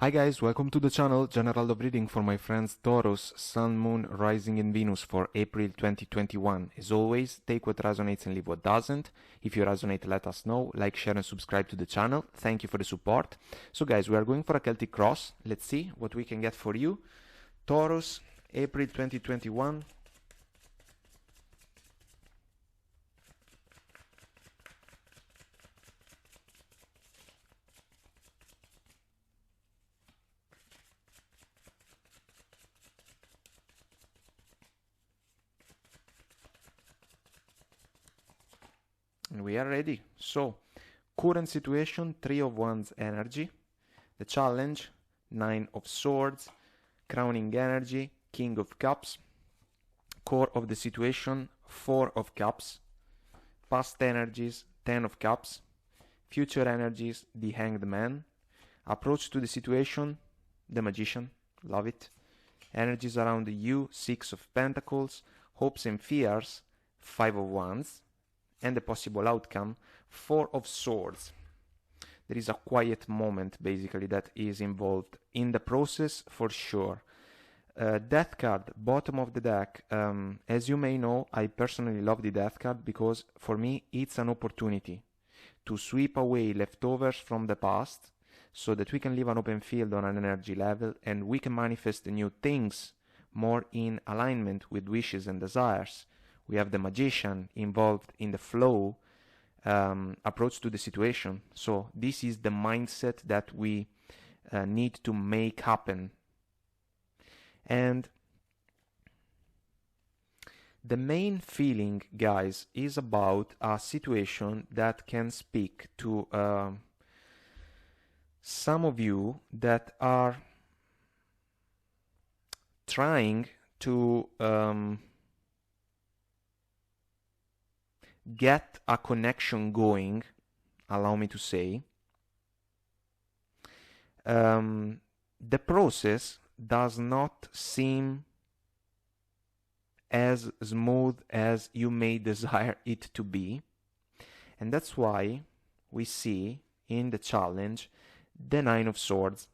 Hi guys, welcome to the channel. General love reading for my friends Taurus, Sun, Moon, Rising in Venus for April 2021. As always, take what resonates and leave what doesn't. If you resonate, let us know. Like, share and subscribe to the channel. Thank you for the support. So guys, we are going for a Celtic cross. Let's see what we can get for you. Taurus, April 2021. And we are ready. So, current situation, 3 of Wands energy. The challenge, 9 of Swords. Crowning energy, King of Cups. Core of the situation, 4 of Cups. Past energies, 10 of Cups. Future energies, the Hanged Man. Approach to the situation, the Magician. Love it. Energies around you, 6 of Pentacles. Hopes and fears, 5 of Wands. And the possible outcome, 4 of Swords. There is a quiet moment basically that is involved in the process for sure. Death card, bottom of the deck. As you may know, I personally love the Death card because for me it's an opportunity to sweep away leftovers from the past so that we can leave an open field on an energy level and we can manifest new things more in alignment with wishes and desires. We have the Magician involved in the flow approach to the situation. So this is the mindset that we need to make happen. And the main feeling, guys, is about a situation that can speak to some of you that are trying to get a connection going, allow me to say. The process does not seem as smooth as you may desire it to be, and that's why we see in the challenge the 9 of Swords,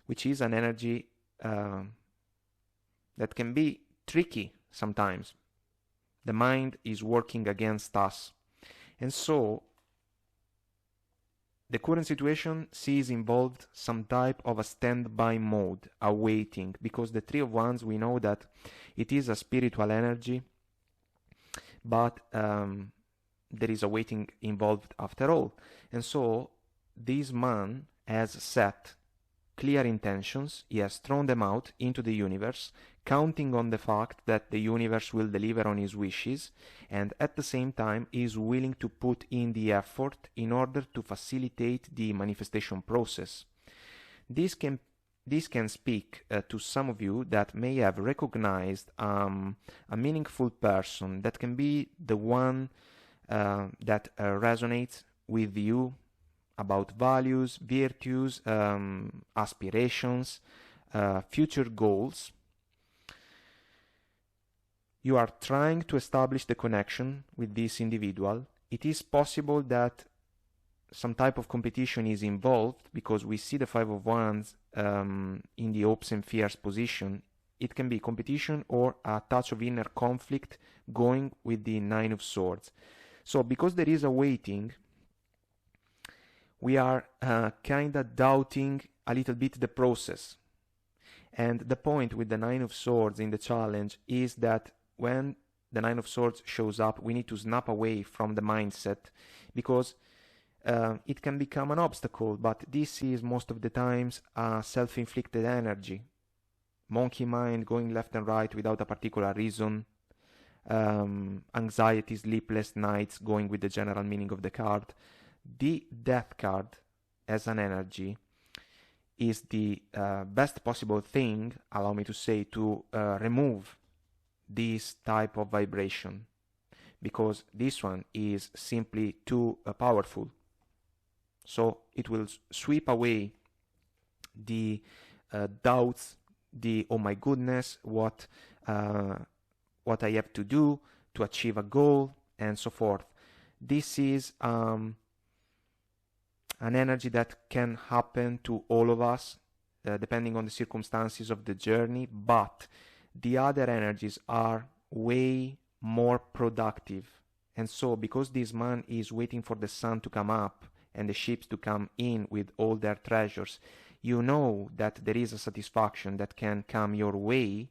which is an energy that can be tricky sometimes. The mind is working against us. And so, the current situation sees involved some type of a standby mode, a waiting, because the 3 of Wands, we know that it is a spiritual energy, but there is a waiting involved after all. And so, this man has set clear intentions, he has thrown them out into the universe, counting on the fact that the universe will deliver on his wishes, and at the same time is willing to put in the effort in order to facilitate the manifestation process. This can speak to some of you that may have recognized a meaningful person that can be the one that resonates with you about values, virtues, aspirations, future goals. You are trying to establish the connection with this individual. It is possible that some type of competition is involved because we see the 5 of Wands in the hopes and fears position. It can be competition or a touch of inner conflict going with the 9 of Swords. So because there is a waiting, we are kind of doubting a little bit the process. And the point with the 9 of Swords in the challenge is that when the 9 of Swords shows up, we need to snap away from the mindset because it can become an obstacle, but this is most of the times a self-inflicted energy. Monkey mind going left and right without a particular reason. Anxiety, sleepless nights going with the general meaning of the card. The Death card as an energy is the best possible thing, allow me to say, to remove this type of vibration, because this one is simply too powerful. So it will sweep away the doubts, the oh my goodness, what I have to do to achieve a goal, and so forth. This is an energy that can happen to all of us, depending on the circumstances of the journey, but the other energies are way more productive. And so, because this man is waiting for the sun to come up and the ships to come in with all their treasures, you know that there is a satisfaction that can come your way.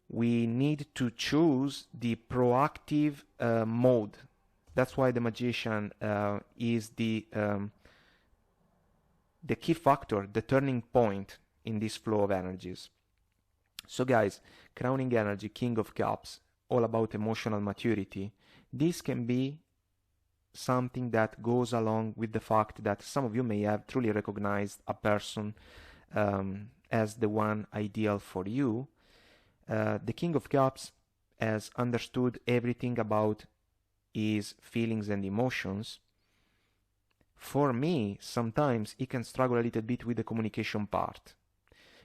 We need to choose the proactive mode. That's why the magician is the key factor, the turning point in this flow of energies. So guys, crowning energy, King of Cups, all about emotional maturity. This can be something that goes along with the fact that some of you may have truly recognized a person as the one ideal for you. The King of Cups has understood everything about his feelings and emotions. For me, sometimes he can struggle a little bit with the communication part,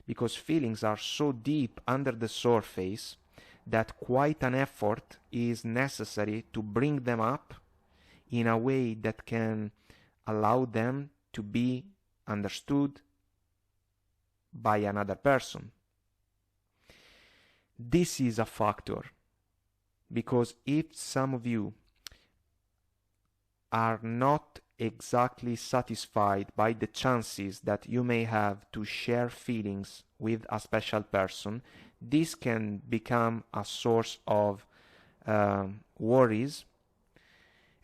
because feelings are so deep under the surface that quite an effort is necessary to bring them up in a way that can allow them to be understood by another person. This is a factor, because if some of you are not exactly satisfied by the chances that you may have to share feelings with a special person, this can become a source of worries,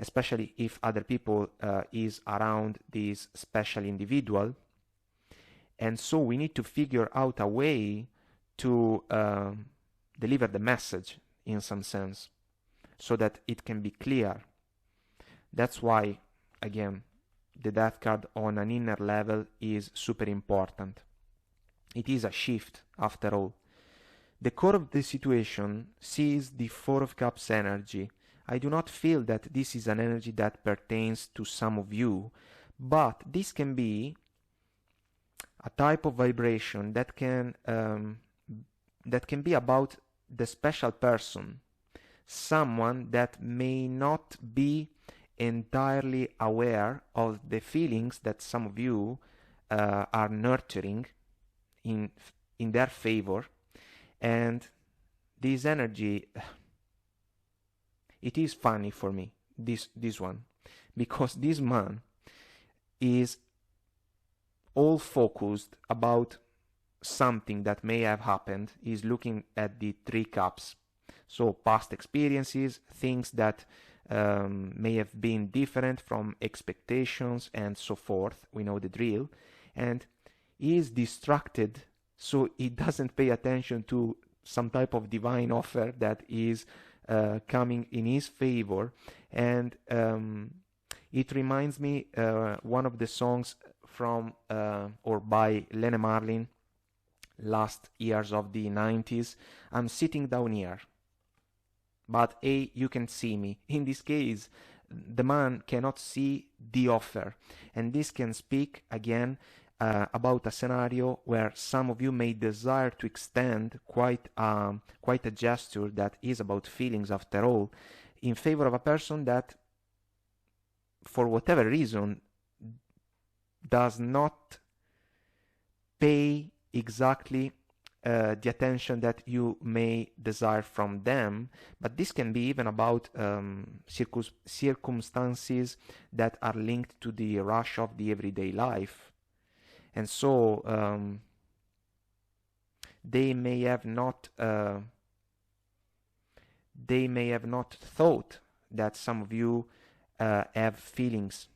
especially if other people is around this special individual. And so we need to figure out a way to deliver the message in some sense, so that it can be clear. That's why, again, the Death card on an inner level is super important. It is a shift, after all. The core of the situation sees the Four of Cups energy. I do not feel that this is an energy that pertains to some of you, but this can be a type of vibration that can be about the special person, someone that may not be entirely aware of the feelings that some of you are nurturing in their favor. And this energy, it is funny for me, this one, because this man is all focused about something that may have happened. He's looking at the Three Cups, so past experiences, things that may have been different from expectations and so forth. We know the drill. And he is distracted, so he doesn't pay attention to some type of divine offer that is coming in his favor. And it reminds me one of the songs from or by Lene Marlin, last years of the 90s. I'm sitting down here, but hey, you can see me. In this case, the man cannot see the offer, and this can speak again about a scenario where some of you may desire to extend quite a gesture that is about feelings, after all, in favor of a person that, for whatever reason, does not pay exactly the attention that you may desire from them. But this can be even about circumstances that are linked to the rush of the everyday life. And so they may have not thought that some of you have feelings.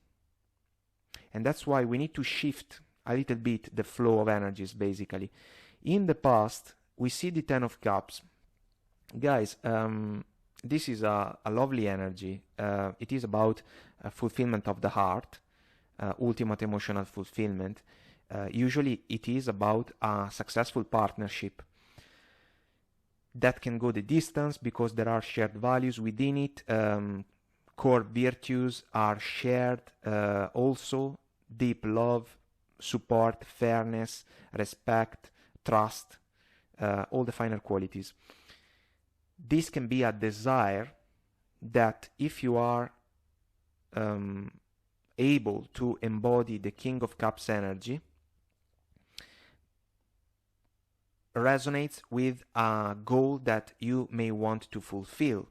And that's why we need to shift a little bit the flow of energies, basically. In the past, we see the Ten of Cups. Guys, this is a lovely energy. It is about fulfillment of the heart, ultimate emotional fulfillment. Usually it is about a successful partnership that can go the distance because there are shared values within it. Core virtues are shared also: deep love, support, fairness, respect, trust, all the finer qualities. This can be a desire that, if you are able to embody the King of Cups energy resonates with a goal that you may want to fulfill.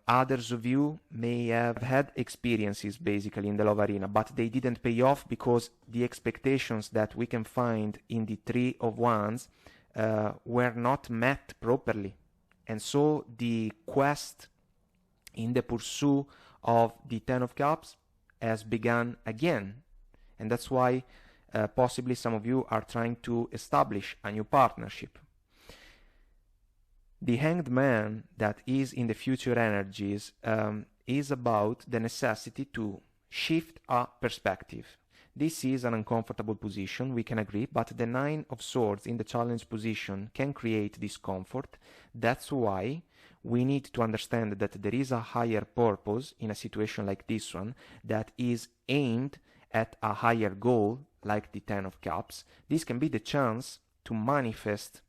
Others of you may have had experiences basically in the love arena, but they didn't pay off because the expectations that we can find in the Three of Wands were not met properly. And so the quest in the pursuit of the Ten of Cups has begun again. And that's why possibly some of you are trying to establish a new partnership. The Hanged Man that is in the future energies is about the necessity to shift a perspective. This is an uncomfortable position, we can agree, but the Nine of Swords in the challenge position can create discomfort. That's why we need to understand that there is a higher purpose in a situation like this one that is aimed at a higher goal, like the Ten of Cups. This can be the chance to manifest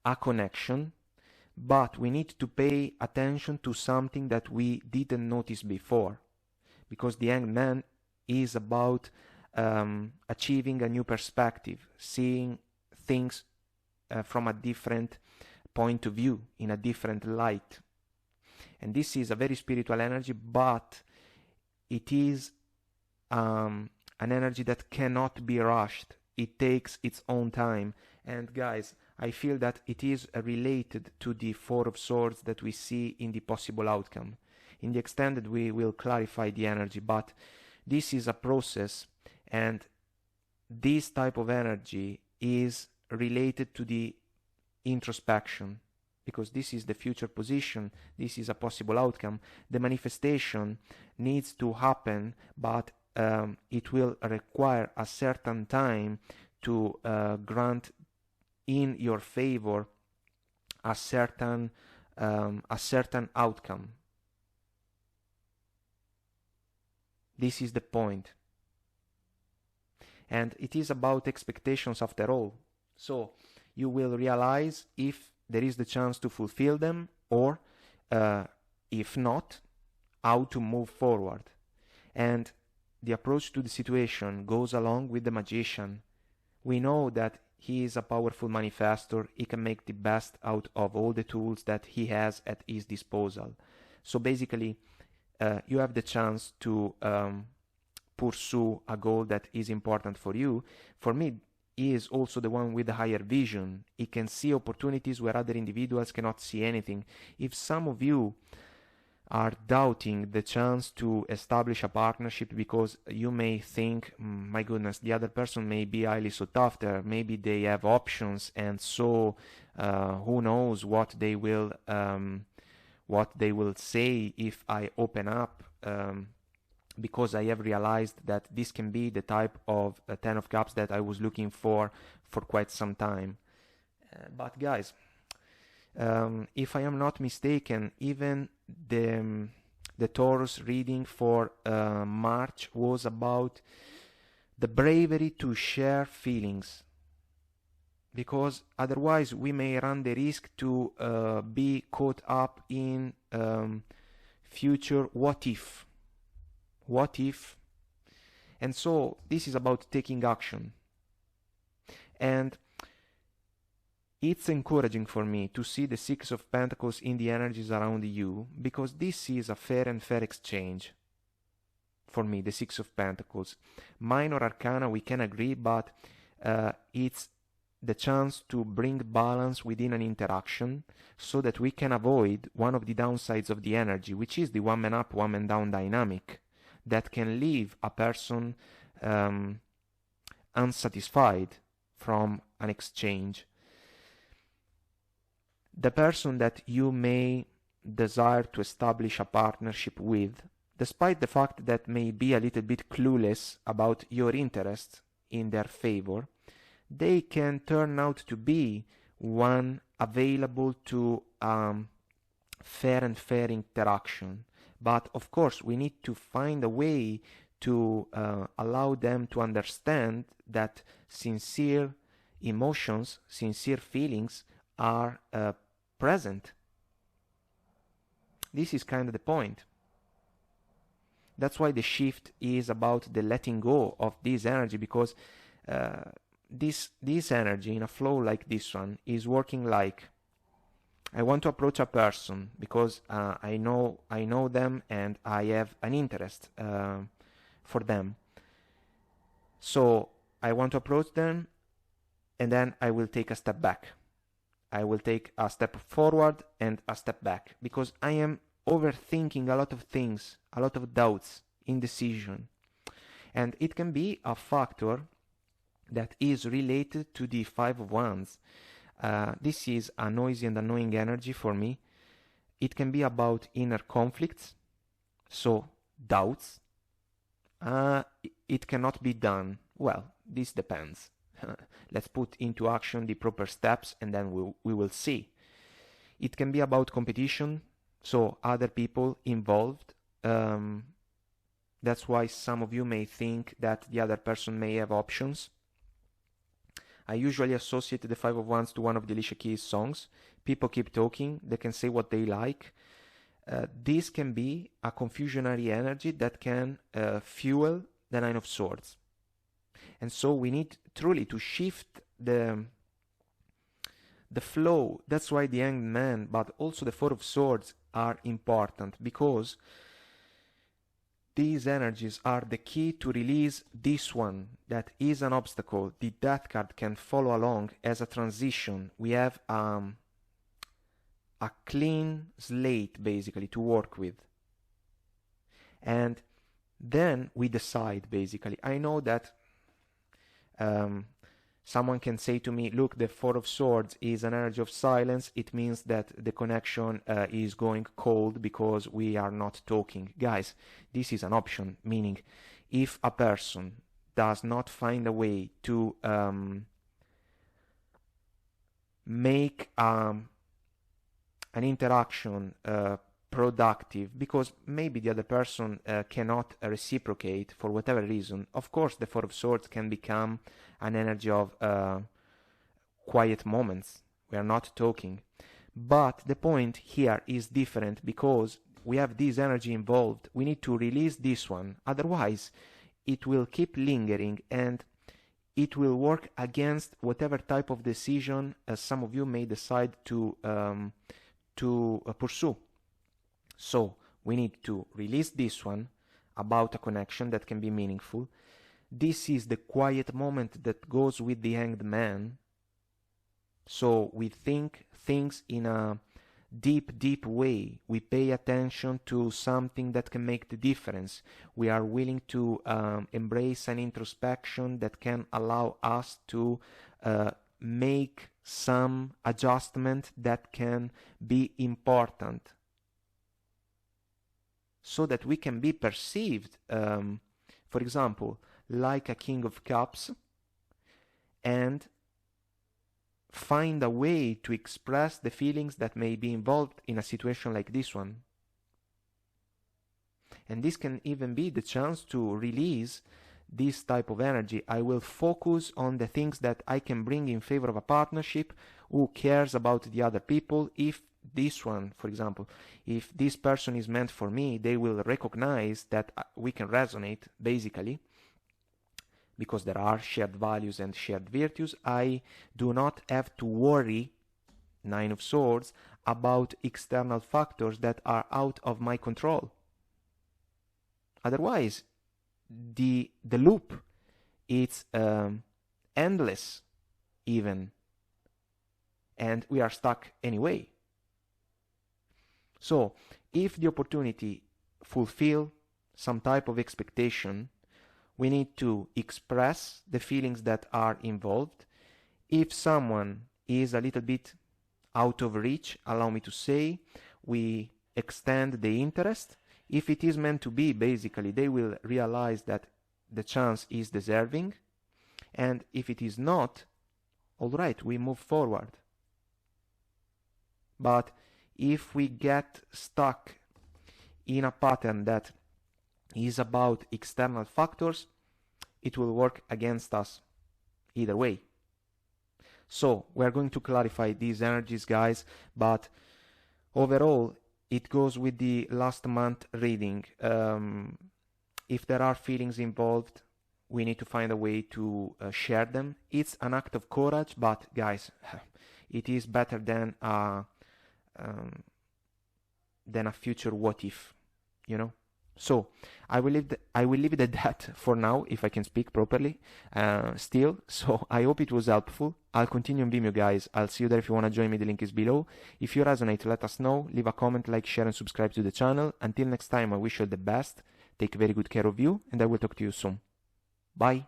a connection, but we need to pay attention to something that we didn't notice before, because the Hanged Man is about achieving a new perspective, seeing things from a different point of view, in a different light. And this is a very spiritual energy, but it is an energy that cannot be rushed. It takes its own time. And guys, I feel that it is related to the Four of Swords that we see in the possible outcome. In the extended, we will clarify the energy, but this is a process, and this type of energy is related to the introspection, because this is the future position, this is a possible outcome. The manifestation needs to happen, but it will require a certain time to grant in your favor a certain outcome. This is the point. And it is about expectations after all. So you will realize if there is the chance to fulfill them, or if not, how to move forward. And the approach to the situation goes along with the Magician. We know that he is a powerful manifestor. He can make the best out of all the tools that he has at his disposal. So basically, you have the chance to pursue a goal that is important for you. For me, he is also the one with the higher vision. He can see opportunities where other individuals cannot see anything. If some of you are doubting the chance to establish a partnership because you may think, my goodness, the other person may be highly sought after, maybe they have options, and so who knows what they will say if I open up, because I have realized that this can be the type of Ten of Cups that I was looking for quite some time. But guys, if I am not mistaken, even the Taurus reading for March was about the bravery to share feelings, because otherwise we may run the risk to be caught up in future what if. And so this is about taking action. And it's encouraging for me to see the Six of Pentacles in the energies around you, because this is a fair and fair exchange. For me, the Six of Pentacles. Minor Arcana, we can agree, but it's the chance to bring balance within an interaction so that we can avoid one of the downsides of the energy, which is the one man up, one man down dynamic, that can leave a person unsatisfied from an exchange. The person that you may desire to establish a partnership with, despite the fact that may be a little bit clueless about your interest in their favor, they can turn out to be one available to fair and fair interaction. But of course, we need to find a way to allow them to understand that sincere emotions, sincere feelings are present. This is kind of the point. That's why the shift is about the letting go of this energy, because this energy in a flow like this one is working like, I want to approach a person because I know them and I have an interest for them. So I want to approach them, and then I will take a step back. I will take a step forward and a step back, because I am overthinking a lot of things, a lot of doubts, indecision. And it can be a factor that is related to the Five of Wands. This is a noisy and annoying energy for me. It can be about inner conflicts, so doubts. It cannot be done. Well, this depends. Let's put into action the proper steps, and then we will see. It can be about competition, so other people involved. That's why some of you may think that the other person may have options. I usually associate the Five of Wands to one of the Alicia Keys songs. People keep talking, they can say what they like. This can be a confusionary energy that can fuel the Nine of Swords. And so we need truly to shift the flow. That's why the Hanged Man, but also the Four of Swords are important, because these energies are the key to release this one that is an obstacle. The Death card can follow along as a transition. We have a clean slate basically to work with. And then we decide basically. I know that someone can say to me, look, the Four of Swords is an energy of silence. It means that the connection is going cold because we are not talking. Guys, this is an option, meaning if a person does not find a way to make an interaction productive, because maybe the other person cannot reciprocate for whatever reason, of course the Four of Swords can become an energy of quiet moments. We are not talking. But the point here is different, because we have this energy involved. We need to release this one. Otherwise, it will keep lingering and it will work against whatever type of decision some of you may decide to pursue. So we need to release this one about a connection that can be meaningful. This is the quiet moment that goes with the Hanged Man. So we think things in a deep way. We pay attention to something that can make the difference. We are willing to embrace an introspection that can allow us to make some adjustment that can be important, so that we can be perceived, for example, like a King of Cups, and find a way to express the feelings that may be involved in a situation like this one. And this can even be the chance to release this type of energy. I will focus on the things that I can bring in favor of a partnership. Who cares about the other people? If this one, for example, if this person is meant for me, they will recognize that we can resonate basically, because there are shared values and shared virtues. I do not have to worry, Nine of Swords, about external factors that are out of my control. Otherwise, the loop, it's endless even, and we are stuck anyway. So if the opportunity fulfill some type of expectation, we need to express the feelings that are involved. If someone is a little bit out of reach, allow me to say, we extend the interest. If it is meant to be, basically, they will realize that the chance is deserving. And if it is not, all right, we move forward. But if we get stuck in a pattern that is about external factors, it will work against us either way. So we are going to clarify these energies, guys, but overall it goes with the last month reading. if there are feelings involved, we need to find a way to share them. It's an act of courage, but guys, it is better than a future what if, you know. So I will leave it at that for now, if I can speak properly still. So I hope it was helpful. I'll continue on Vimeo, guys. I'll see you there if you want to join me. The link is below. If you resonate, let us know. Leave a comment, like, share, and subscribe to the channel. Until next time, I wish you all the best. Take very good care of you, and I will talk to you soon. Bye.